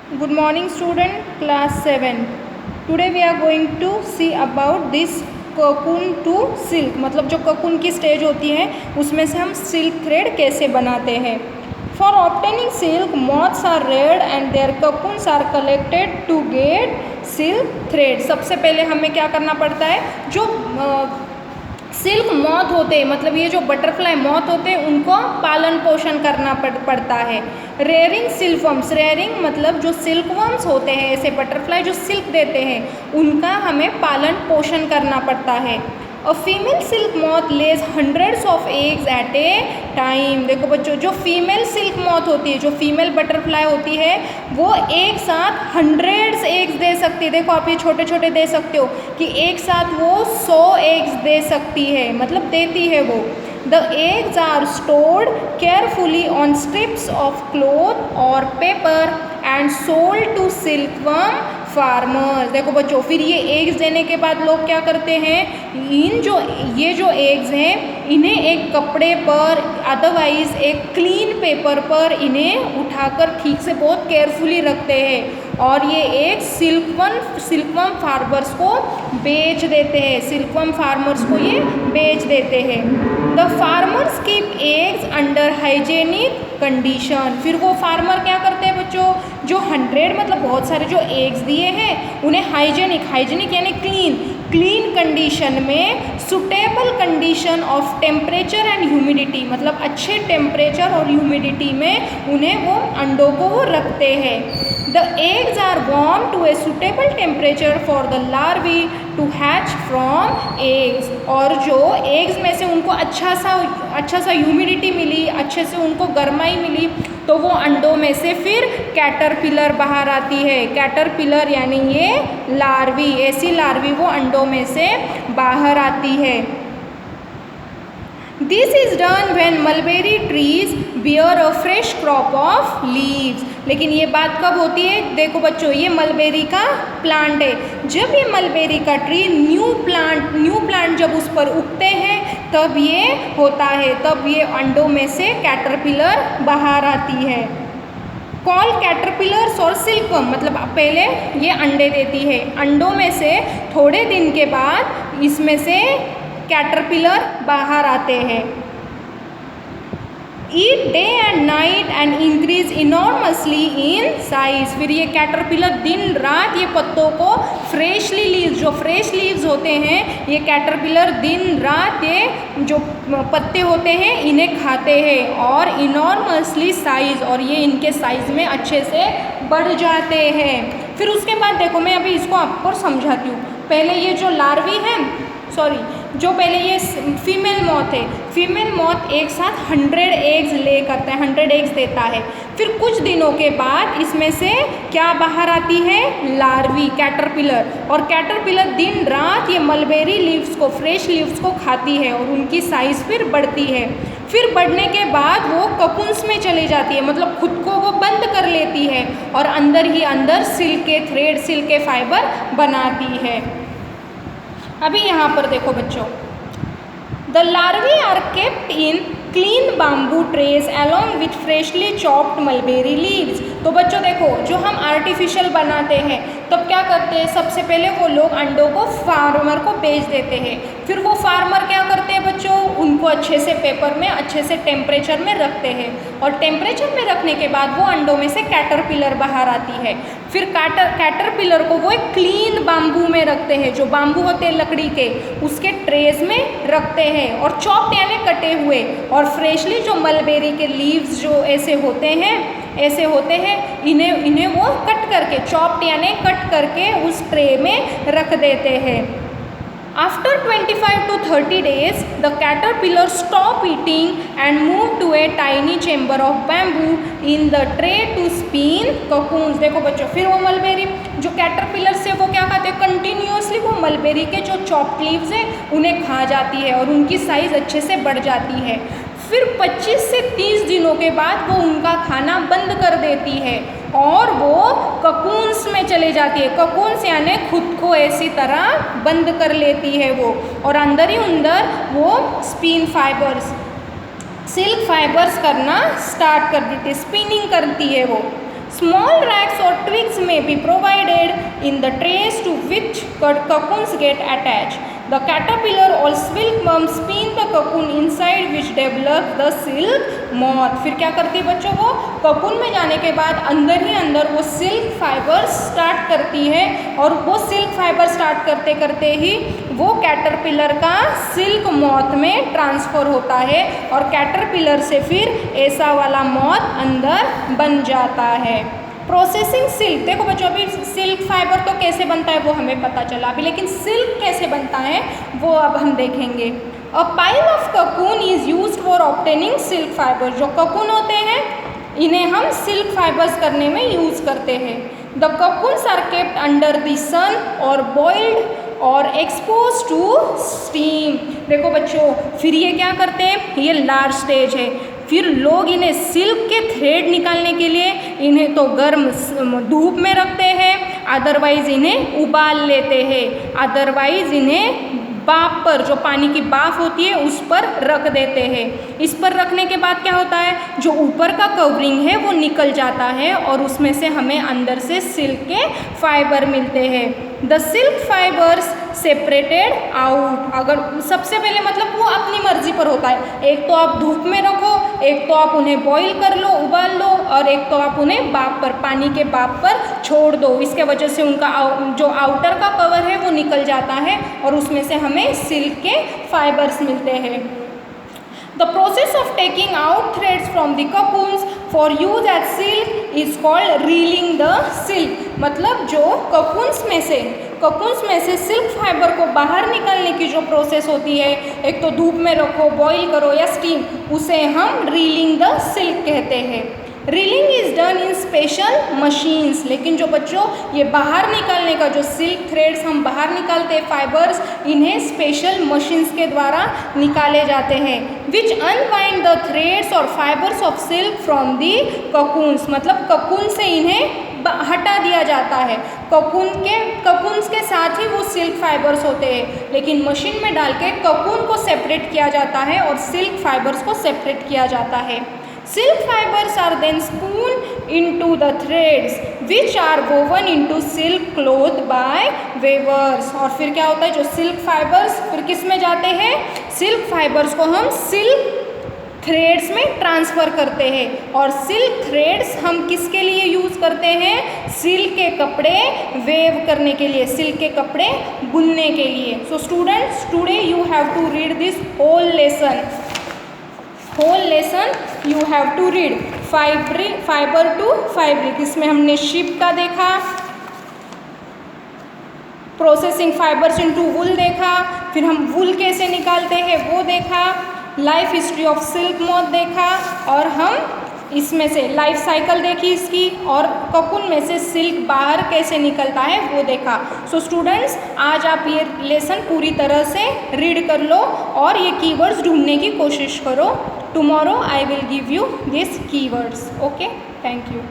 Good morning student, class 7. Today we are going to see about this cocoon to silk. मतलब जो cocoon की stage होती है उसमें से हम silk thread कैसे बनाते हैं. For obtaining silk, moths are reared and their cocoons are collected to get silk thread. सबसे पहले हमें क्या करना पड़ता है, जो सिल्क मॉथ होते हैं, मतलब ये जो बटरफ्लाई मॉथ होते हैं उनको पालन पोषण करना पड़ता है. रेयरिंग सिल्कवर्म्स, रेयरिंग मतलब जो सिल्कवर्म्स होते हैं, ऐसे बटरफ्लाई जो सिल्क देते हैं उनका हमें पालन पोषण करना पड़ता है. A female silk moth lays hundreds of eggs at a time. देखो बच्चों, जो फीमेल सिल्क मॉथ होती है, जो फीमेल बटरफ्लाई होती है, वो एक साथ हंड्रेड्स एग्स दे सकती है. देखो आप ये छोटे छोटे दे सकते हो कि एक साथ वो 100 एग्स दे सकती है, मतलब देती है वो. The eggs are stored carefully on strips of cloth or paper and sold to silkworm farmers. देखो बच्चों, फिर ये एग्स देने के बाद लोग क्या करते हैं, ये जो एग्स हैं इन्हें एक कपड़े पर, अदरवाइज एक क्लीन पेपर पर इन्हें उठाकर ठीक से बहुत केयरफुली रखते हैं और ये एक सिल्कवर्म फार्मर्स को बेच देते हैं. सिल्कवर्म फार्मर्स को ये बेच देते हैं. The farmers keep eggs under hygienic condition. फिर वो फार्मर क्या करते हैं बच्चों, जो 100 मतलब बहुत सारे जो एग्स दिए हैं उन्हें हाइजेनिक यानी क्लीन कंडीशन में, suitable condition of temperature and humidity, मतलब अच्छे टेम्परेचर और ह्यूमिडिटी में उन्हें वो अंडों को वो रखते हैं. The eggs are warm to a suitable temperature for the larvae to hatch from eggs. और जो एग्स में से उनको अच्छा सा ह्यूमिडिटी मिली, अच्छे से उनको गर्माई मिली, तो वो अंडों में से फिर कैटरपिलर बाहर आती है. कैटरपिलर यानी ये लार्वी, ऐसी लार्वी वो अंडों में से बाहर आती है. This is done when mulberry trees bear a fresh crop of leaves. लेकिन ये बात कब होती है, देखो बच्चों, ये मलबेरी का प्लांट है. जब ये मलबेरी का ट्री न्यू प्लांट जब उस पर उगते हैं तब ये होता है, तब ये अंडों में से कैटरपिलर बाहर आती है. कॉल कैटरपिलर्स और सिल्कवर्म, मतलब पहले ये अंडे देती है, अंडों में से थोड़े दिन के बाद इसमें से कैटरपिलर बाहर आते हैं. Eat day and night and increase enormously in size. फिर ये कैटरपिलर दिन रात ये पत्तों को फ्रेशली लीव्स, जो फ्रेश लीव्स होते हैं, ये कैटरपिलर दिन रात ये जो पत्ते होते हैं इन्हें खाते हैं और इनॉर्मसली साइज, और ये इनके साइज में अच्छे से बढ़ जाते हैं. फिर उसके बाद देखो, मैं अभी इसको आपको समझाती हूँ. पहले ये जो लार्वी है, जो पहले ये फीमेल मॉथ है, फीमेल मॉथ एक साथ 100 एग्स ले करता है, 100 एग्स देता है. फिर कुछ दिनों के बाद इसमें से क्या बाहर आती है, लार्वी, कैटरपिलर. और कैटरपिलर दिन रात ये मलबेरी लीव्स को, फ्रेश लीव्स को खाती है और उनकी साइज़ फिर बढ़ती है. फिर बढ़ने के बाद वो ककुन्स में चली जाती है, मतलब खुद को वो बंद कर लेती है और अंदर ही अंदर सिल्क के थ्रेड, सिल्क के फाइबर बनाती है. अभी यहाँ पर देखो बच्चों, the larvae are kept in clean bamboo trays along with freshly chopped mulberry leaves. तो बच्चों देखो, जो हम आर्टिफिशियल बनाते हैं तब क्या करते हैं, सबसे पहले वो लोग अंडों को फार्मर को बेच देते हैं. फिर वो फार्मर क्या करते हैं बच्चों, उनको अच्छे से पेपर में, अच्छे से टेम्परेचर में रखते हैं और टेम्परेचर में रखने के बाद वो अंडों में से कैटरपिलर बाहर आती है. फिर कैटरपिलर को वो एक क्लीन बाम्बू में रखते हैं, जो बाम्बू होते हैं लकड़ी के, उसके ट्रेज में रखते हैं और चॉप्ड यानी कटे हुए, और फ्रेशली जो मलबेरी के लीव्स जो ऐसे होते हैं इन्हें वो कट करके, चॉप्ड यानी कट करके उस ट्रे में रख देते हैं. After 25 to 30 days, the caterpillar stop eating and move to a tiny chamber of bamboo in the tray to spin cocoons. देखो बच्चों, फिर वो मलबेरी जो कैटरपिलर से वो क्या खाते हैं, कंटिन्यूसली वो मलबेरी के जो चॉप्ड लीव्स हैं उन्हें खा जाती है और उनकी साइज़ अच्छे से बढ़ जाती है. फिर 25 से 30 दिनों के बाद वो उनका खाना बंद कर देती है और वो ककून्स में चले जाती है. ककून्स यानी खुद को ऐसी तरह बंद कर लेती है वो, और अंदर ही अंदर वो स्पिन फाइबर्स, करना स्टार्ट कर देती है, स्पिनिंग करती है वो. Small racks or twig quills may be provided in the trays to which cocoons get attached. The caterpillar or silkworm spin the cocoon inside which develops the silk moth. फिर क्या करती है बच्चों, वो cocoon में जाने के बाद अंदर ही अंदर वो silk fiber स्टार्ट करती है और वो silk fiber स्टार्ट करते करते ही वो कैटरपिलर का सिल्क मॉथ में ट्रांसफ़र होता है और कैटरपिलर से फिर ऐसा वाला मॉथ अंदर बन जाता है। प्रोसेसिंग सिल्क, देखो बच्चों अभी सिल्क फाइबर तो कैसे बनता है वो हमें पता चला अभी, लेकिन सिल्क कैसे बनता है वो अब हम देखेंगे। A pile of cocoon is used for obtaining silk fibre. जो ककून होते हैं इन्हें हम सिल्क फाइबर्स करने में यूज़ करते हैं। The cocoons are kept under the sun और बॉइल्ड और एक्सपोज टू स्टीम। देखो बच्चों फिर ये क्या करते हैं, ये लार्ज स्टेज है, फिर लोग इन्हें सिल्क के थ्रेड निकालने के लिए इन्हें तो गर्म धूप में रखते हैं, अदरवाइज़ इन्हें उबाल लेते हैं, अदरवाइज़ इन्हें भाप पर, जो पानी की भाप होती है उस पर रख देते हैं। इस पर रखने के बाद क्या होता है, जो ऊपर का कवरिंग है वो निकल जाता है और उसमें से हमें अंदर से सिल्क के फाइबर मिलते हैं। The silk fibres separated out, अगर सबसे पहले मतलब वो अपनी मर्जी पर होता है, एक तो आप धूप में रखो, एक तो आप उन्हें बॉईल कर लो, उबाल लो, और एक तो आप उन्हें भाप पर, पानी के भाप पर छोड़ दो। इसके वजह से उनका जो आउटर का कवर है वो निकल जाता है और उसमें से हमें सिल्क के फाइबर्स मिलते हैं। The process of taking out threads from the cocoons for use as silk is called reeling the silk। मतलब जो cocoons में से सिल्क फाइबर को बाहर निकालने की जो प्रोसेस होती है, एक तो धूप में रखो, बॉईल करो या स्टीम, उसे हम रीलिंग द सिल्क कहते हैं। Reeling is done in special machines, लेकिन जो बच्चों ये बाहर निकालने का जो सिल्क थ्रेड्स हम बाहर निकालते हैं फाइबर्स, इन्हें स्पेशल मशीन्स के द्वारा निकाले जाते हैं। विच अनवाइंड द थ्रेड्स और fibres of silk from the cocoons, मतलब ककून से इन्हें हटा दिया जाता है। ककून्स के साथ ही वो सिल्क फाइबर्स होते हैं, लेकिन मशीन में डाल के ककून को सेपरेट किया जाता है और सिल्क फाइबर्स को सेपरेट किया जाता है। Silk fibers are then spun into the threads which are woven into silk cloth by weavers। और फिर क्या होता है, जो सिल्क फाइबर्स फिर किस में जाते हैं, सिल्क फाइबर्स को हम सिल्क थ्रेड्स में ट्रांसफ़र करते हैं और सिल्क थ्रेड्स हम किसके लिए यूज़ करते हैं, सिल्क के कपड़े वेव करने के लिए, सिल्क के कपड़े बुनने के लिए। So students today you have to read this whole lesson you have to read fibre to fabric. इसमें हमने शिप का देखा, प्रोसेसिंग फाइबर्स इनटू वुल देखा, फिर हम वुल कैसे निकालते हैं वो देखा, life history of silk moth देखा, और हम इसमें से लाइफ साइकिल देखी इसकी, और ककून में से सिल्क बाहर कैसे निकलता है वो देखा। सो स्टूडेंट्स आज आप ये लेसन पूरी तरह से रीड कर लो और ये कीवर्ड्स ढूंढने की कोशिश करो। Tomorrow I will give you this keywords. Okay, thank you.